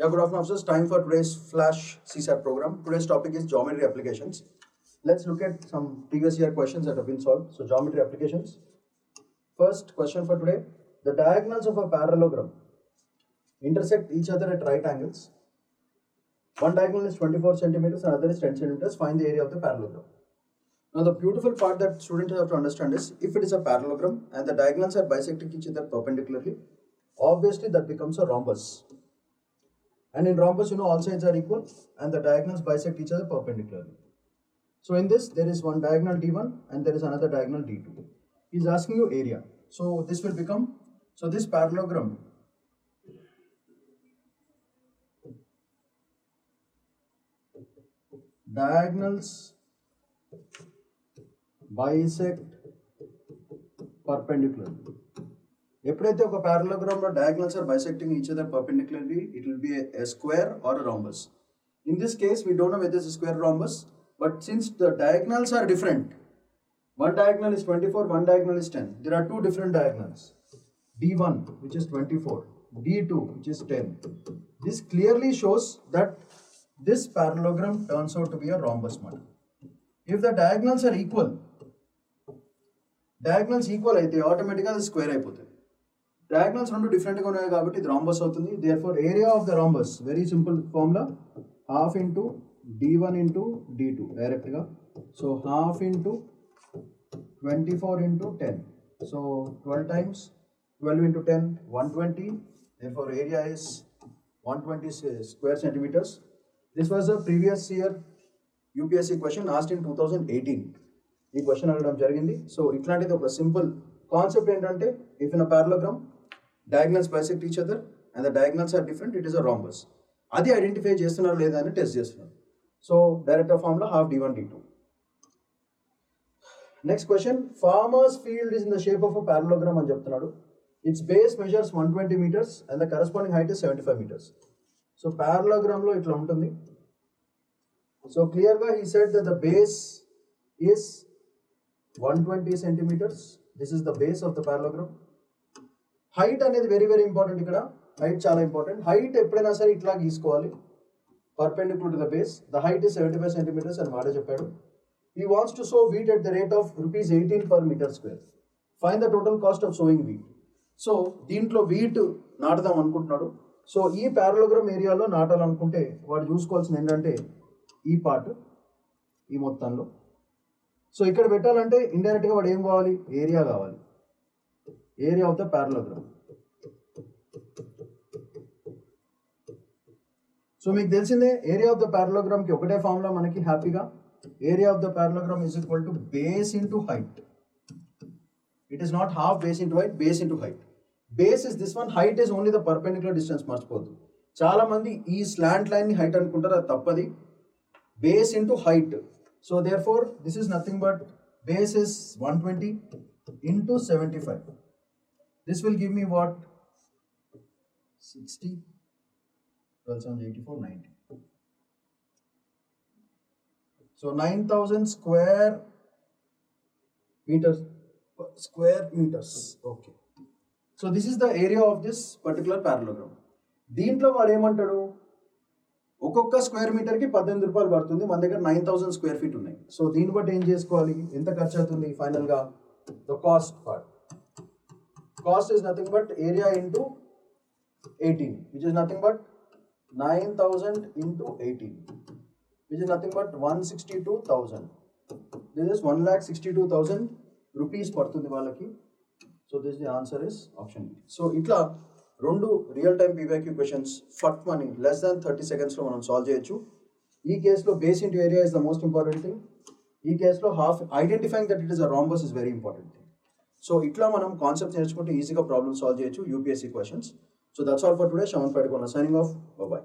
Yeah, good afternoon, officers. Time for today's flash CSAT program. Today's topic is geometry applications. Let's look at some previous year questions that have been solved. So, geometry applications. First question for today: the diagonals of a parallelogram intersect each other at right angles. One diagonal is 24 centimeters, another is 10 centimeters. Find the area of the parallelogram. Now, the beautiful part that students have to understand is if it is a parallelogram and the diagonals are bisecting each other perpendicularly, obviously that becomes a rhombus. And in rhombus, all sides are equal and the diagonals bisect each other perpendicularly. So in this, there is one diagonal D1 and there is another diagonal D2. He is asking you area. So this will become, so this parallelogram diagonals bisect perpendicularly. ఎప్పుడైతే ఒక parallelogram లో diagonals are bisecting each other perpendicularly, it will be a square or a rhombus. In this case, we don't know whether it's a square or rhombus, but since the diagonals are different, one diagonal is 24, one diagonal is 10. There are two different diagonals. D1, which is 24, D2, which is 10. This clearly shows that this parallelogram turns out to be a rhombus model. If the diagonals are equal, అయితే automatically the square అయిపోతుంది. Diagonals రెండు different గా ఉన్నాయి కాబట్టి ఇది rhombus అవుతుంది. Therefore, area of the rhombus, very simple formula, half into D1 into D2 direct గా. So half into 24 into 10. So 12 times 12 into 10, 120. Therefore, area is 120 square centimeters. This was a previous year UPSC question asked in 2018. ఈ question అడగడం జరిగింది. So ఇట్లాంటిది ఒక simple concept ఏంటంటే if in a parallelogram diagonals bisect each other and the diagonals are different, it is a rhombus. అది identify చేస్తున్నారు లేదా అని టెస్ట్ చేస్తున్నారు. So direct formula half d1 d2. Next question, farmers field is in the shape of a parallelogram అని చెప్తున్నాడు. It's base measures 120 meters and the corresponding height is 75 meters. So parallelogram లో ఇట్లా ఉంటుంది. So క్లియర్గా he said that the base is 120 centimeters. This is the base of the parallelogram. Height అనేది very very important. ఇక్కడ height చాలా important. Height ఎప్పుడైనా సరే ఇట్లా గీసుకోవాలి perpendicular to the base. The height is 75 centimeters అని వాడే చెప్పాడు. He wants to sow wheat at the rate of ₹18 per meter square. Find the total cost of sowing wheat. So దీంట్లో wheat నాటుదాం అనుకుంటున్నాడు. సో ఈ parallelogram ఏరియాలో నాటాలనుకుంటే వాడు చూసుకోవాల్సింది ఏంటంటే ఈ పార్ట్, ఈ మొత్తంలో. సో ఇక్కడ పెట్టాలంటే ఇండైరెక్ట్గా వాడు ఏం కావాలి, ఏరియా కావాలి, area of the parallelogram. So మీకు తెలిసిందే ఏరియా ఆఫ్ ద parallelogram కి ఒకటే ఫార్ములా మనకి హ్యాపీగా, area of the parallelogram is equal to base into height. It is not half base into height, base into height. Base is this one, height is only the perpendicular distance. మర్చిపోద్దు. చాలా మంది ఈ slant line ని height అనుకుంటారు, అది తప్పది. Base into height. So therefore, this is nothing but base is 120 into 75. This will give me what? 60, 12 sounds 84, 90. So 9,000 square meters. Okay. So this is the area of this particular parallelogram. దీంట్లో వాడు ఏమంటాడు, ఒక్కొక్క square మీటర్కి 18 రూపాయలు పడుతుంది. మన దగ్గర 9,000 square feet ఉన్నాయి. So దీన్ని బట్టి ఏం చేసుకోవాలి, ఎంత ఖర్చు అవుతుంది ఫైనల్గా, the cost part. Cost is nothing but area into 18, which is nothing but 9,000 into 18, which is nothing but 162,000. This is 1,62,000 rupees పడుతుంది వాళ్ళకి. So this the answer is option B. So ఇట్లా రెండు real time PYQ questions fat money less than 30 secondsలో మనం solve చేయొచ్చు. ఈ కేసులో base into area is the most important thing. ఈ కేసులో half identifying that it is a rhombus is very important thing. So ఇట్లా మనం కాన్సెప్ట్ నేర్చుకుంటే ఈజీగా ప్రాబ్లమ్ సాల్వ్ చేయొచ్చు UPSC questions. So that's all for today. Shamanth Pydikondala signing off. Bye bye.